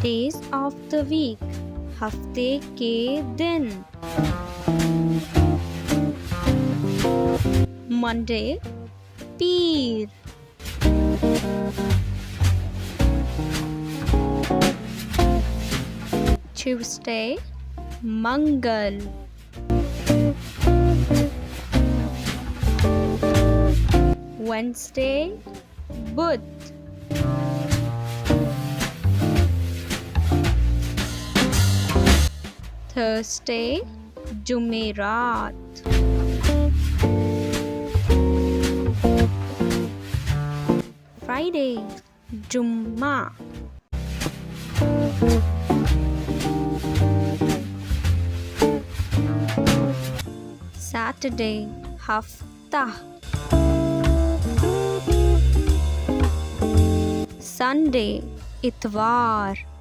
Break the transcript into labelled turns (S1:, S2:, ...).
S1: Days of the week, हफ्ते के दिन. Monday, पीर. Tuesday, मंगल. Wednesday, बुध. Thursday, जुमेरात. Friday, जुम्मा. Saturday, हफ्ता. Sunday, इतवार.